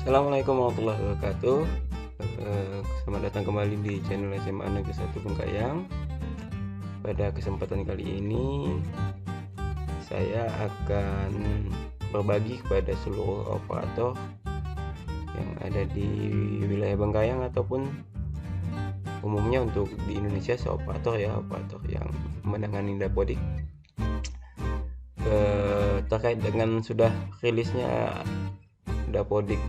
Assalamualaikum warahmatullahi wabarakatuh. Selamat datang kembali di channel SMA Negeri 1 Bengkayang. Pada kesempatan kali ini saya akan berbagi kepada seluruh operator yang ada di wilayah Bengkayang ataupun umumnya untuk di Indonesia, operator yang menangani dapodik, terkait dengan sudah rilisnya dapodik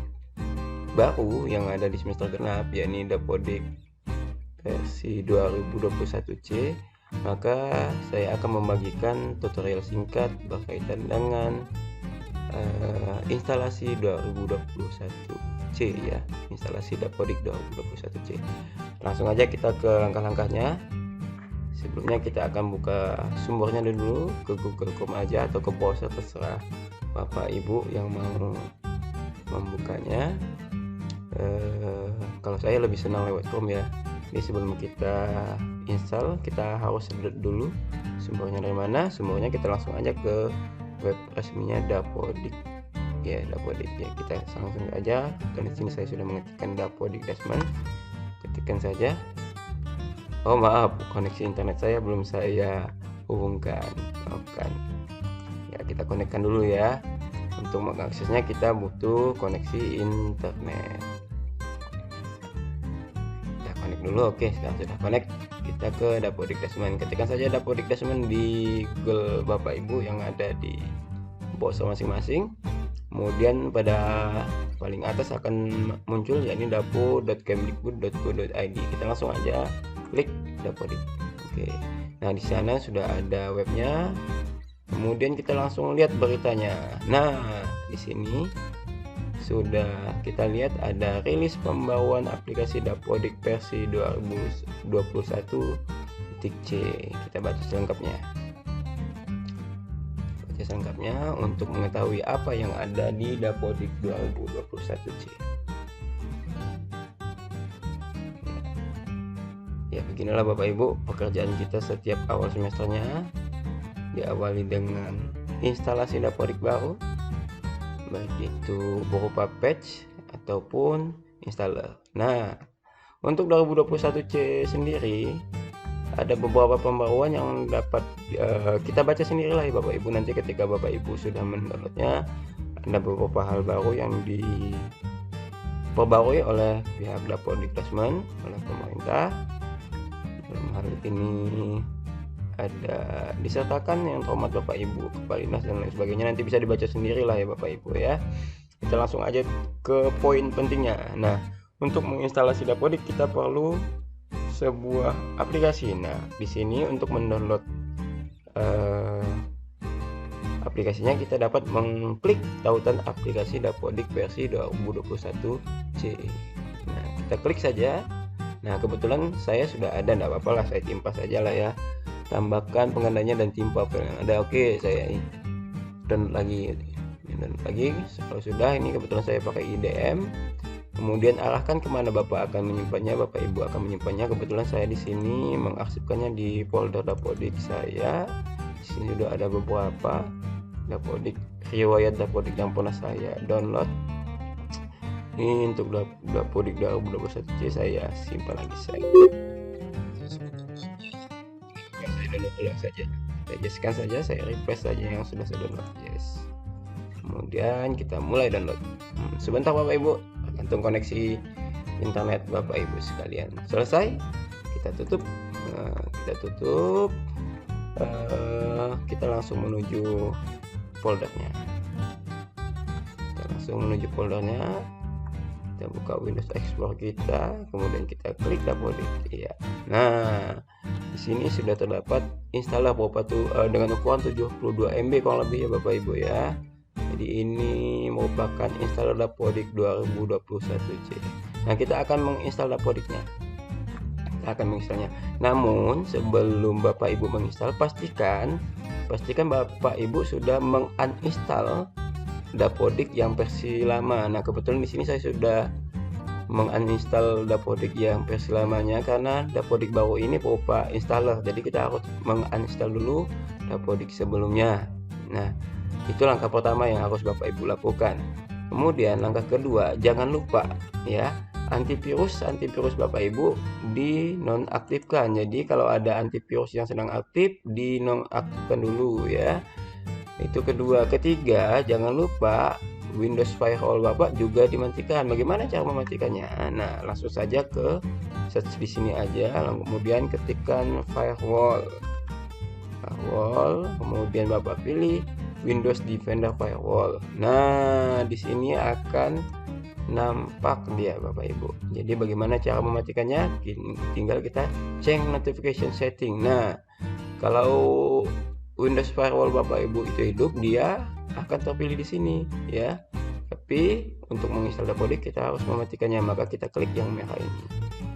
baru yang ada di semester genap, yakni dapodik versi 2021C. Maka saya akan membagikan tutorial singkat berkaitan dengan instalasi 2021C ya, instalasi dapodik 2021C. Langsung aja kita ke langkah-langkahnya. Sebelumnya kita akan buka sumbernya dulu, ke Google Chrome aja atau ke browser, terserah Bapak Ibu yang mau membukanya. Kalau saya lebih senang lewat Chrome ya. Jadi sebelum kita install, kita harus lihat dulu sumbernya dari mana. Sumbernya kita langsung aja ke web resminya dapodik ya, dapodik ya. Kita langsung aja. Dan di sini saya sudah mengetikkan dapodik Dasman. Ketikkan saja. Oh maaf, koneksi internet saya belum saya hubungkan. Maafkan. Ya, kita konekkan dulu ya. Untuk mengaksesnya kita butuh koneksi internet. Kita connect dulu. Oke, sekarang sudah connect. Kita ke dapodik Dasman. Ketikkan saja dapodik Dasman di Google Bapak Ibu yang ada di browser masing-masing. Kemudian pada paling atas akan muncul yakni dapo.kemdikbud.go.id. Kita langsung aja klik dapodik. Oke. Nah, di sana sudah ada webnya. Kemudian kita langsung lihat beritanya. Nah, di sini sudah kita lihat ada rilis pembawaan aplikasi dapodik versi 2021.c. Kita baca selengkapnya. Baca selengkapnya untuk mengetahui apa yang ada di dapodik 2021c. Ya, beginilah Bapak Ibu pekerjaan kita setiap awal semesternya. Diawali dengan instalasi dapodik baru, baik itu berupa patch ataupun installer. Nah, untuk 2021C sendiri ada beberapa pembaruan yang dapat kita baca sendirilah ya Bapak Ibu. Nanti ketika Bapak Ibu sudah mendownloadnya, ada beberapa hal baru yang diperbarui oleh pihak dapodik Dasman, oleh pemerintah. Dalam hal ini ada disertakan yang terhormat Bapak Ibu, Kepala Dinas dan lain sebagainya. Nanti bisa dibaca sendiri lah ya Bapak Ibu ya. Kita langsung aja ke poin pentingnya. Nah, untuk menginstalasi dapodik kita perlu sebuah aplikasi. Nah, di sini untuk mendownload aplikasinya kita dapat mengklik tautan aplikasi dapodik versi 2021C. Nah, kita klik saja. Nah, kebetulan saya sudah ada, enggak apa-apa lah, saya timpas saja lah ya. Tambahkan penggandanya dan timpa file yang ada. Oke, saya download lagi. Kalau sudah, ini kebetulan saya pakai IDM. Kemudian arahkan kemana Bapak akan menyimpannya, Bapak Ibu akan menyimpannya. Kebetulan saya di sini mengarsipkannya di folder dapodik saya. Di sini sudah ada beberapa dapodik, riwayat dapodik yang pernah saya download. Ini untuk dapodik 2021C saya simpan lagi saya download ulang saja. Saya jelaskan saja, saya refresh saja yang sudah saya download. Yes. Kemudian kita mulai download. Sebentar Bapak Ibu, tergantung koneksi internet Bapak Ibu sekalian. Selesai, kita tutup. Kita langsung menuju foldernya. Kita buka Windows Explorer kita, kemudian kita klik dapodik. Iya. Nah, di sini sudah terdapat installer berupa dengan ukuran 72 MB kurang lebih ya Bapak Ibu ya. Jadi ini merupakan installer dapodik 2021C. Nah, kita akan menginstal dapodiknya. Namun sebelum Bapak Ibu menginstal, pastikan Bapak Ibu sudah menguninstall dapodik yang versi lama. Nah, kebetulan di sini saya sudah menguninstall dapodik yang versi lamanya karena dapodik baru ini berupa installer. Jadi kita harus menguninstall dulu dapodik sebelumnya. Nah, itu langkah pertama yang harus Bapak Ibu lakukan. Kemudian langkah kedua, jangan lupa ya, antivirus Bapak Ibu dinonaktifkan. Jadi kalau ada antivirus yang sedang aktif, dinonaktifkan dulu ya. Itu kedua. Ketiga, jangan lupa Windows Firewall Bapak juga dimatikan. Bagaimana cara mematikannya? Nah, langsung saja ke search di sini aja, lalu kemudian ketikkan firewall, kemudian Bapak pilih Windows Defender Firewall. Nah, di sini akan nampak dia Bapak Ibu. Jadi bagaimana cara mematikannya? Tinggal kita change notification setting. Nah, kalau Windows Firewall Bapak Ibu itu hidup, dia akan terpilih di sini ya. Tapi untuk menginstal Dapodik kita harus mematikannya, maka kita klik yang merah ini.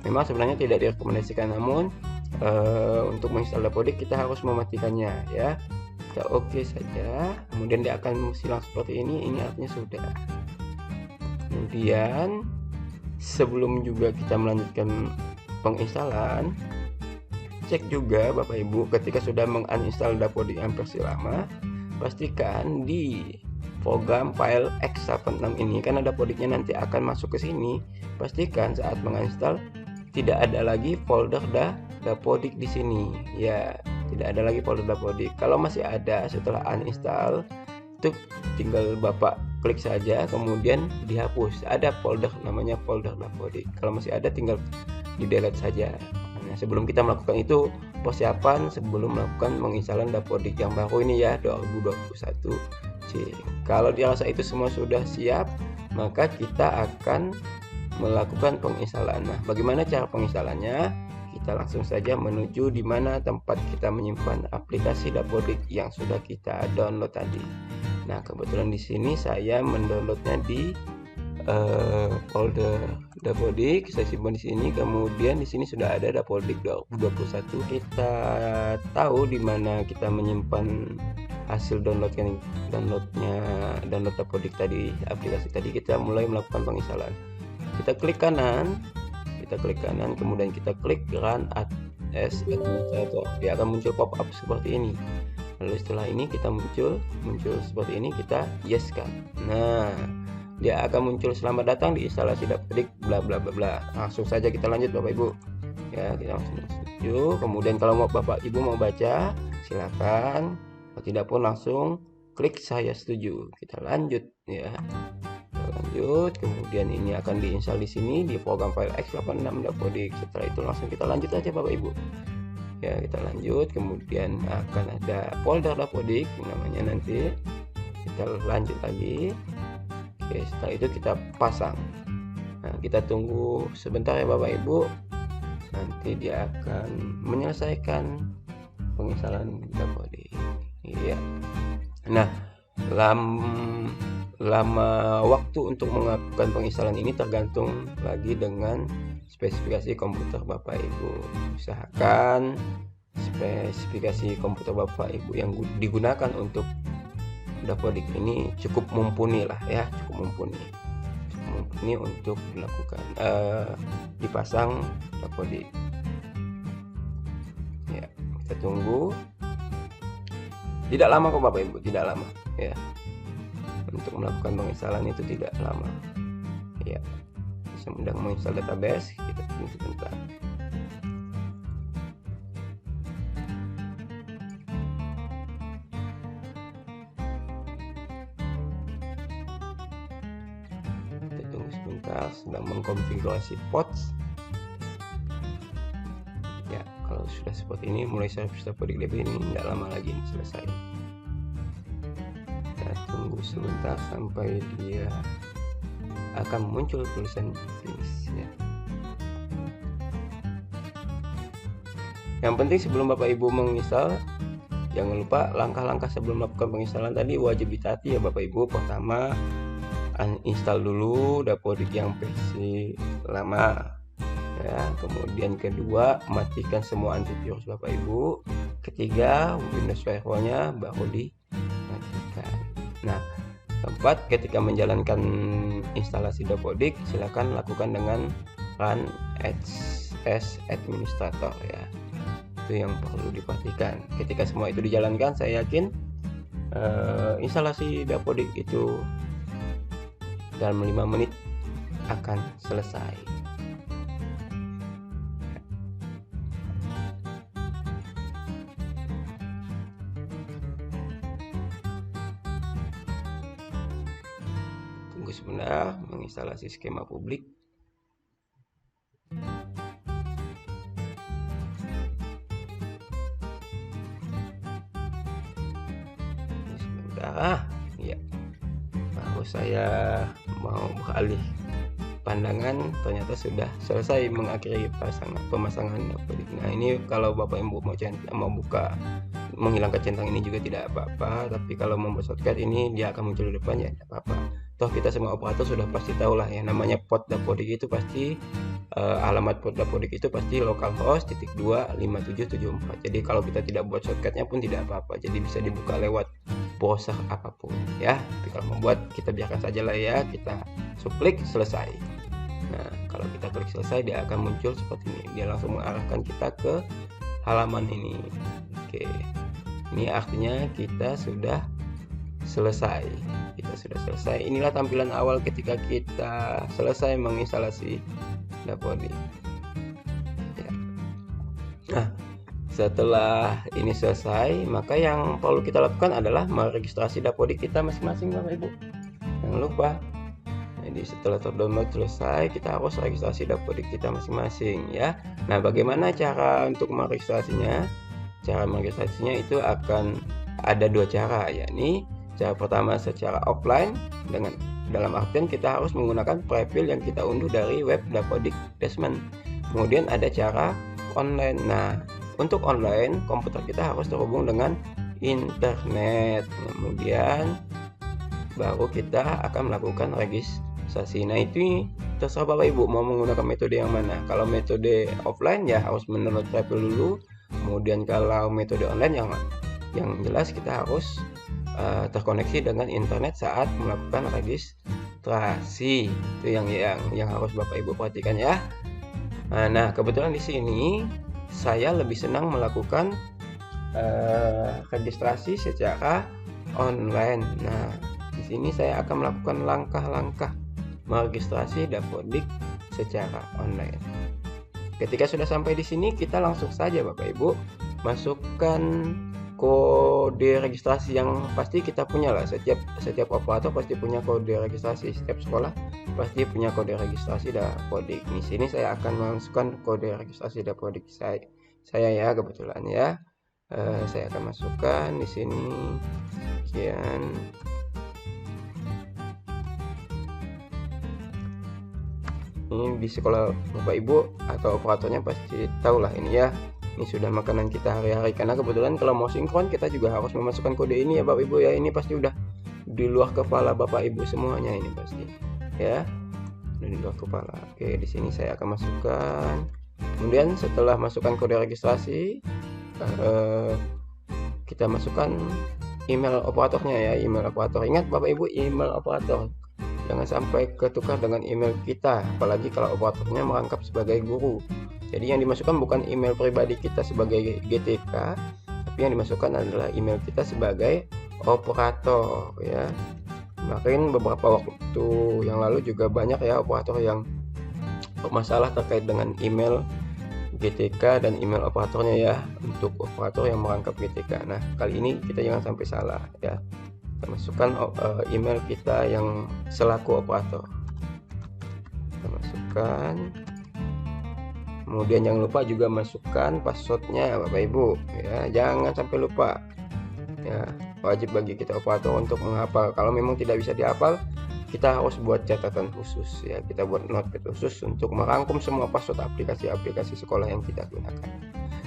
Memang sebenarnya tidak direkomendasikan, namun untuk menginstal Dapodik kita harus mematikannya ya. Kita oke saja, kemudian dia akan silang seperti ini artinya sudah. Kemudian sebelum juga kita melanjutkan penginstalan, cek juga Bapak Ibu ketika sudah menguninstall Dapodik yang versi lama, pastikan di program file X86 ini, karena Dapodiknya nanti akan masuk ke sini, pastikan saat menginstal tidak ada lagi folder Dapodik di sini ya, tidak ada lagi folder Dapodik. Kalau masih ada setelah uninstall, itu tinggal Bapak klik saja kemudian dihapus. Ada folder namanya folder Dapodik. Kalau masih ada tinggal di delete saja. Nah, sebelum kita melakukan itu, persiapan sebelum melakukan menginstalan Dapodik yang baru ini ya, 2021. Kalau dirasa itu semua sudah siap, maka kita akan melakukan penginstalan. Nah, bagaimana cara penginstalannya? Kita langsung saja menuju di mana tempat kita menyimpan aplikasi Dapodik yang sudah kita download tadi. Nah, kebetulan di sini saya mendownloadnya di folder Dapodik, saya simpan di sini. Kemudian di sini sudah ada Dapodik 2021. Kita tahu di mana kita menyimpan hasil download Dapodik tadi, aplikasi tadi. Kita mulai melakukan penginstalan. Kita klik kanan, kemudian kita klik Run as Administrator. Dia akan muncul pop-up seperti ini. Lalu setelah ini kita muncul seperti ini, kita yes kan. Nah, dia akan muncul selamat datang di instalasi Dapodik bla bla bla bla. Langsung saja kita lanjut Bapak Ibu. Ya, kita langsung setuju. Kemudian kalau Bapak Ibu mau baca, silakan. Kalau tidak pun langsung klik saya setuju. Kita lanjut ya. Lanjut, kemudian ini akan diinstal di sini di program file X86 Dapodik. Setelah itu langsung kita lanjut aja Bapak Ibu. Ya, kita lanjut, kemudian akan ada folder Dapodik namanya nanti. Kita lanjut lagi. Oke, setelah itu kita pasang. Nah, kita tunggu sebentar ya Bapak Ibu. Nanti dia akan menyelesaikan penginstalan Dapodik. Iya. Nah, lama waktu untuk melakukan penginstalan ini tergantung lagi dengan spesifikasi komputer Bapak Ibu. Usahakan spesifikasi komputer Bapak Ibu yang digunakan untuk Dapodik ini cukup mumpuni lah ya, cukup mumpuni untuk dilakukan dipasang Dapodik. Ya, kita tunggu. Tidak lama kok Bapak Ibu, tidak lama ya. Untuk melakukan penginstalan itu tidak lama. Ya, sedang menginstal database, kita tunggu sebentar. Kita tunggu sebentar, sedang mengkonfigurasi ports. Ya, kalau sudah seperti ini, mulai servis Dapodik DB ini tidak lama lagi selesai. Kita tunggu sebentar sampai dia akan muncul tulisan finish ya. Yang penting sebelum Bapak Ibu menginstal, jangan lupa langkah-langkah sebelum melakukan penginstalan tadi wajib ditaati ya Bapak Ibu. Pertama, uninstall dulu Dapodik yang versi lama ya. Kemudian kedua, matikan semua antivirus Bapak Ibu. Ketiga, Windows Firewall-nya baru dimatikan. Nah, keempat, ketika menjalankan instalasi Dapodik, silakan lakukan dengan Run as Administrator ya. Itu yang perlu diperhatikan. Ketika semua itu dijalankan, saya yakin instalasi Dapodik itu dalam 5 menit akan selesai. Tunggu sebentar menginstalasi skema publik. Sebentar, ya. Baru saya mau beralih pandangan, ternyata sudah selesai mengakhiri pemasangan Dapodik. Nah, ini kalau Bapak Ibu mau buka menghilangkan centang ini juga tidak apa-apa, tapi kalau membuat shortcut ini dia akan muncul di depan, ya tidak apa-apa. Toh kita semua operator sudah pasti tahu lah ya, namanya port Dapodik itu pasti alamat port Dapodik itu pasti localhost /25774. Jadi kalau kita tidak buat shortcutnya pun tidak apa-apa, jadi bisa dibuka lewat browser apapun ya. Tapi kalau membuat, kita biarkan saja lah ya, kita klik selesai. Nah, kalau kita klik selesai, dia akan muncul seperti ini. Dia langsung mengarahkan kita ke halaman ini. Oke, ini artinya kita sudah selesai. Inilah tampilan awal ketika kita selesai menginstalasi Dapodik ya. Nah, setelah ini selesai, maka yang perlu kita lakukan adalah meregistrasi Dapodik kita masing-masing, Bapak Ibu. Jangan lupa. Jadi setelah terdownload selesai, kita harus registrasi Dapodik kita masing-masing ya. Nah, bagaimana cara untuk meregistrasinya? Cara meregistrasinya itu akan ada 2 cara, yakni cara pertama secara offline, dalam artian kita harus menggunakan profil yang kita unduh dari web Dapodik Desmen. Kemudian ada cara online. Nah, untuk online, komputer kita harus terhubung dengan internet. Kemudian baru kita akan melakukan registrasi. Nah, itu terserah Bapak Ibu mau menggunakan metode yang mana. Kalau metode offline ya harus mendownload profil dulu. Kemudian kalau metode online yang jelas kita harus terkoneksi dengan internet saat melakukan registrasi. Itu yang harus Bapak Ibu perhatikan ya. Nah, kebetulan di sini saya lebih senang melakukan registrasi secara online. Nah, di sini saya akan melakukan langkah-langkah meregistrasi Dapodik secara online. Ketika sudah sampai di sini, kita langsung saja Bapak Ibu masukkan kode registrasi yang pasti kita punya lah. Setiap operator pasti punya kode registrasi, setiap sekolah pasti punya kode registrasi Dapodik. Di sini saya akan masukkan kode registrasi Dapodik saya ya, kebetulan ya. Saya akan masukkan di sini sekian. Ini di sekolah Bapak Ibu atau operatornya pasti tahu lah ini ya. Ini sudah makanan kita hari-hari, karena kebetulan kalau mau sinkron kita juga harus memasukkan kode ini ya Bapak Ibu ya. Ini pasti udah di luar kepala Bapak Ibu semuanya ini pasti ya. Udah di luar kepala. Oke, di sini saya akan masukkan. Kemudian setelah masukkan kode registrasi, kita masukkan email operatornya ya, email operator. Ingat Bapak Ibu, email operator jangan sampai ketukar dengan email kita, apalagi kalau operatornya merangkap sebagai guru. Jadi yang dimasukkan bukan email pribadi kita sebagai GTK, tapi yang dimasukkan adalah email kita sebagai operator ya. Kemarin beberapa waktu yang lalu juga banyak ya operator yang bermasalah terkait dengan email GTK dan email operatornya ya, untuk operator yang merangkap GTK. Nah, kali ini kita jangan sampai salah ya. Kita masukkan email kita yang selaku operator. Kita masukkan. Kemudian jangan lupa juga masukkan passwordnya Bapak Ibu ya, jangan sampai lupa ya. Wajib bagi kita operator untuk menghafal. Kalau memang tidak bisa dihafal, kita harus buat catatan khusus ya, kita buat notepad khusus untuk merangkum semua password aplikasi-aplikasi sekolah yang kita gunakan.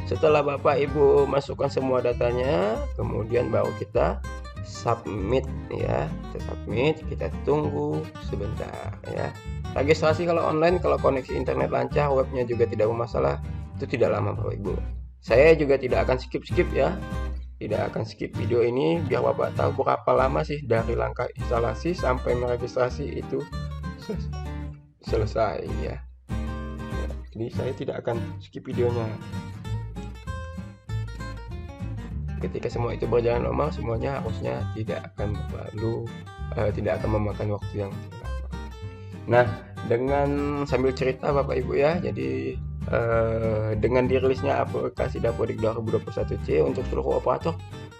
Setelah Bapak Ibu masukkan semua datanya, kemudian baru kita submit ya. Kita submit, kita tunggu sebentar ya. Registrasi kalau online, kalau koneksi internet lancar, webnya juga tidak bermasalah, itu tidak lama Bapak Ibu. Saya juga tidak akan skip ya, tidak akan skip video ini biar Bapak tahu berapa lama sih dari langkah instalasi sampai meregistrasi itu selesai ya. Jadi saya tidak akan skip videonya. Ketika semua itu berjalan normal, semuanya harusnya tidak akan memakan waktu yang lama. Nah, dengan sambil cerita Bapak Ibu ya, jadi dengan dirilisnya aplikasi Dapodik 2021C untuk seluruh operator,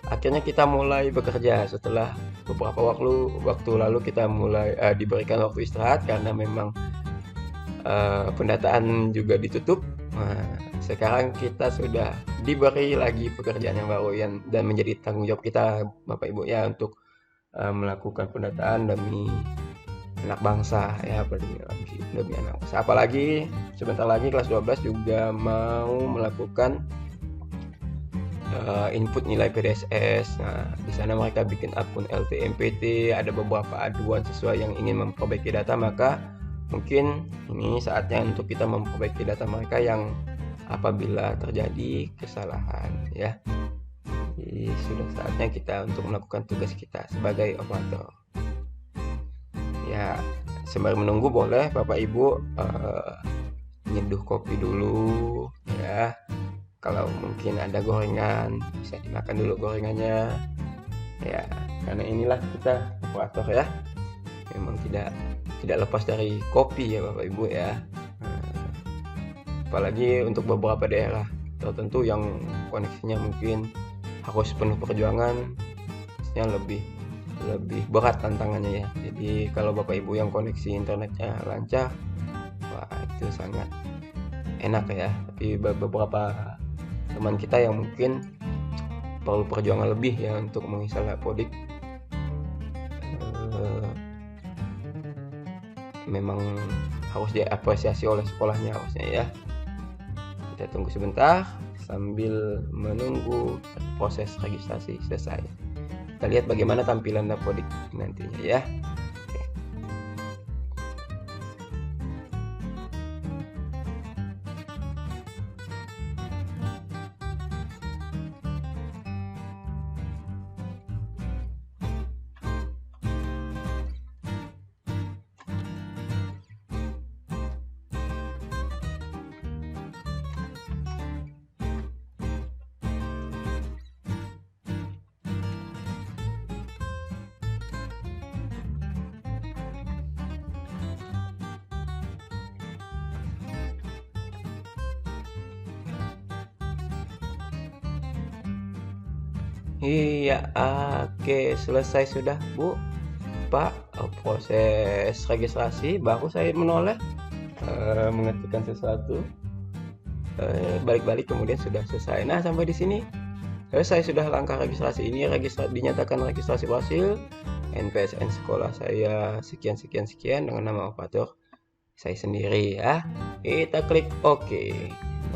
akhirnya kita mulai bekerja setelah beberapa waktu lalu kita mulai diberikan waktu istirahat karena memang pendataan juga ditutup. Nah, sekarang kita sudah diberi lagi pekerjaan yang baru dan menjadi tanggung jawab kita Bapak Ibu ya untuk melakukan pendataan demi anak bangsa ya, demi anak bangsa. Apalagi sebentar lagi kelas 12 juga mau melakukan input nilai PDSS. Nah, di sana mereka bikin akun LTMPT, ada beberapa aduan sesuai yang ingin memperbaiki data, maka mungkin ini saatnya untuk kita memperbaiki data mereka yang apabila terjadi kesalahan ya. Jadi sudah saatnya kita untuk melakukan tugas kita sebagai operator. Ya, sembari menunggu boleh Bapak Ibu nyeduh kopi dulu ya. Kalau mungkin ada gorengan bisa dimakan dulu gorengannya ya, karena inilah kita operator ya, memang tidak lepas dari kopi ya Bapak Ibu ya. Apalagi untuk beberapa daerah tertentu yang koneksinya mungkin harus penuh perjuangan, lebih berat tantangannya ya. Jadi kalau Bapak Ibu yang koneksi internetnya lancar, wah itu sangat enak ya. Tapi beberapa teman kita yang mungkin perlu perjuangan lebih ya untuk menginstal Dapodik, memang harus diapresiasi oleh sekolahnya harusnya ya. Kita tunggu sebentar sambil menunggu proses registrasi selesai. Kita lihat bagaimana tampilan Dapodik nantinya ya. Iya, oke, selesai sudah Bu, Pak, proses registrasi. Baru saya menoleh mengetikkan sesuatu, balik-balik kemudian sudah selesai. Nah, sampai di sini selesai sudah langkah registrasi ini. Dinyatakan registrasi berhasil. NPSN sekolah saya sekian dengan nama operator saya sendiri ya. Kita klik OK.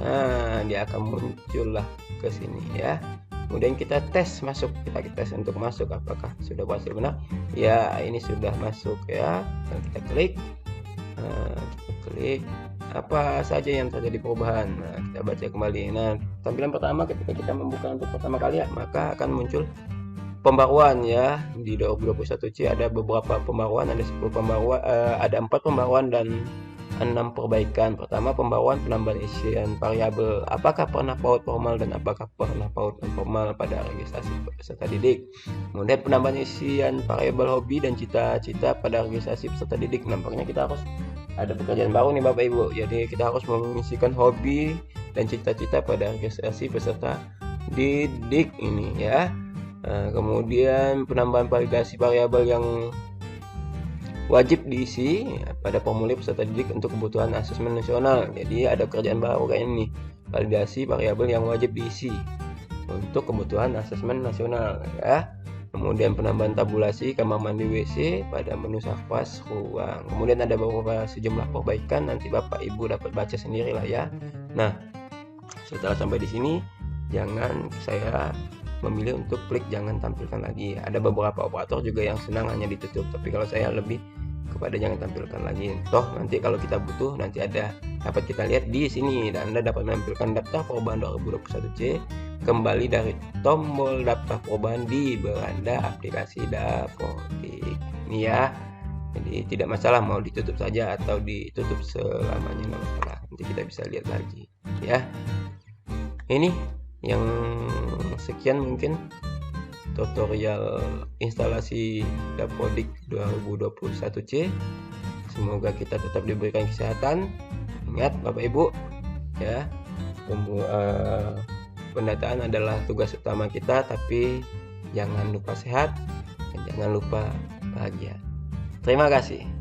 Nah, dia akan muncullah ke sini ya. Kemudian kita tes masuk, kita tes untuk masuk apakah sudah berhasil benar. Ya, ini sudah masuk ya. Dan kita klik, apa saja yang terjadi perubahan. Nah, kita baca kembali. Nah, tampilan pertama ketika kita membuka untuk pertama kali ya, maka akan muncul pembaruan ya. Di 2021C ada beberapa pembaruan, ada 10 pembaruan, ada 4 pembaruan dan 6 perbaikan. Pertama, pembaruan penambahan isian variabel apakah pernah PAUD formal dan apakah pernah PAUD non formal pada registrasi peserta didik. Kemudian penambahan isian variabel hobi dan cita-cita pada registrasi peserta didik. Nampaknya kita harus ada pekerjaan baru nih Bapak Ibu. Jadi kita harus mengisikan hobi dan cita-cita pada registrasi peserta didik ini ya. Kemudian penambahan validasi variabel yang wajib diisi pada formulir peserta didik untuk kebutuhan asesmen nasional. Jadi ada kerjaan baru kayak ini, validasi variabel yang wajib diisi untuk kebutuhan asesmen nasional ya. Kemudian penambahan tabulasi kamar mandi WC pada menu sarpas ruang. Kemudian ada beberapa sejumlah perbaikan, nanti Bapak Ibu dapat baca sendiri lah ya. Nah, setelah sampai di sini jangan saya memilih untuk klik jangan tampilkan lagi. Ada beberapa operator juga yang senang hanya ditutup, tapi kalau saya lebih kepada jangan tampilkan lagi. Toh nanti kalau kita butuh nanti dapat kita lihat di sini dan Anda dapat menampilkan daftar perubahan 2021C kembali dari tombol daftar perubahan di beranda aplikasi Dapodik. Ini ya. Jadi tidak masalah mau ditutup saja atau ditutup selamanya, nggak masalah. Nanti kita bisa lihat lagi ya. Ini yang sekian mungkin tutorial instalasi Dapodik 2021C. Semoga kita tetap diberikan kesehatan. Ingat Bapak Ibu ya, pendataan adalah tugas utama kita, tapi jangan lupa sehat dan jangan lupa bahagia. Terima kasih.